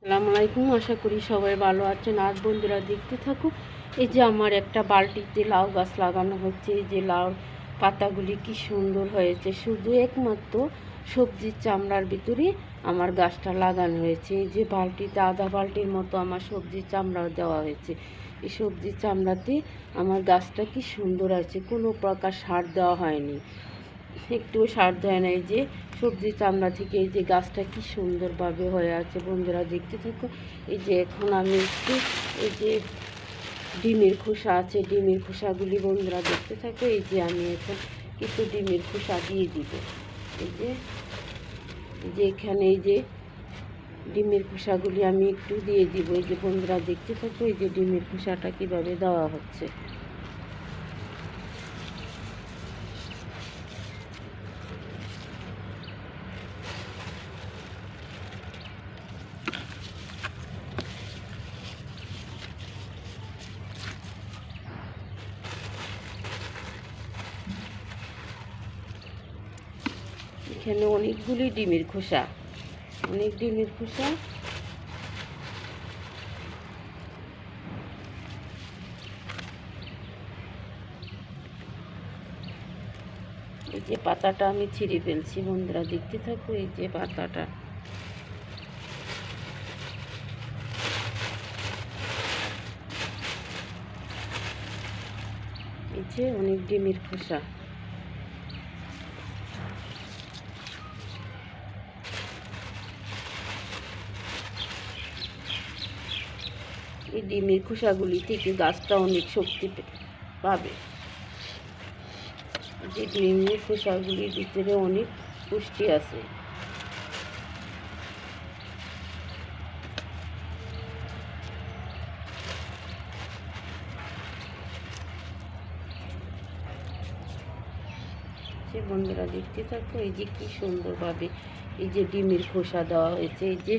আসসালামু আলাইকুম। আশা করি সবাই ভালো আছেন। আজ বন্ধুরা দেখতে থাকুন। এই যে আমার একটা বালতিতে লাউ গাছ লাগানো হচ্ছে। এই যে লাউ পাতাগুলি কি সুন্দর হয়েছে, শুধু একমাত্র সবজির চামড়ার ভিতরে আমার গাছটা লাগানো হয়েছে। এই যে বালতিতে আধা বালতির মতো আমার সবজির চামড়াও দেওয়া হয়েছে। এই সবজির চামড়াতে আমার গাছটা কি সুন্দর আছে, কোনো প্রকার সার দেওয়া হয়নি, একটুও সার দেয় না। এই যে সবজি চামড়া থেকে এই যে গাছটা কি সুন্দরভাবে হয়ে আছে। বন্ধুরা দেখতে থাকো। এই যে এখন আমি একটু এই যে ডিমের খোসা আছে, ডিমের খোসাগুলি বন্ধুরা দেখতে থাকো। এই যে আমি এখন কিছু ডিমের খোসা দিয়ে দিব। এই যে এখানে এই যে ডিমের খোসাগুলি আমি একটু দিয়ে দিব। এই যে বন্ধুরা দেখতে থাকো। এই যে ডিমের খোসাটা কীভাবে দেওয়া হচ্ছে। এখানে অনেকগুলি ডিমের খোসা, অনেক ডিমের খোসা। এই যে পাতাটা আমি ছিঁড়ে ফেলছি, বন্ধুরা দেখতে থাকো। এই যে পাতাটা, এই যে অনেক ডিমের খোসা। এই ডিমের খোসাগুলি থেকে গাছটা অনেক শক্তি পাবে। যে ডিমের খোসাগুলির ভিতরে অনেক পুষ্টি আছে। যে বন্ধুরা দেখতে থাকো। এই যে কি সুন্দরভাবে এই যে ডিমের খোসা দেওয়া হয়েছে। এই যে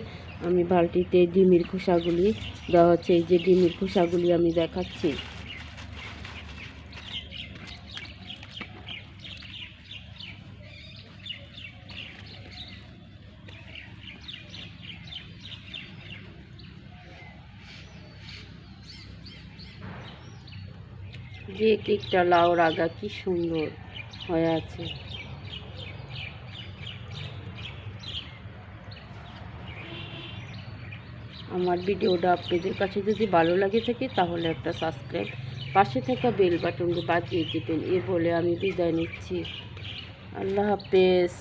আমি বালতিতে ডিমের খোসাগুলি দেওয়া হচ্ছে। এই যে ডিমের খোসাগুলি আমি দেখাচ্ছি। যে একটা লাউর আগা কি সুন্দর হয়ে আছে। আমার ভিডিওটা আপনাদের কাছে যদি ভালো লাগে থাকে তাহলে একটা সাবস্ক্রাইব, পাশে থাকা বেল বাটনটি বাজিয়ে দেবেন। এ বলে আমি বিদায় নিচ্ছি। আল্লাহ হাফেজ।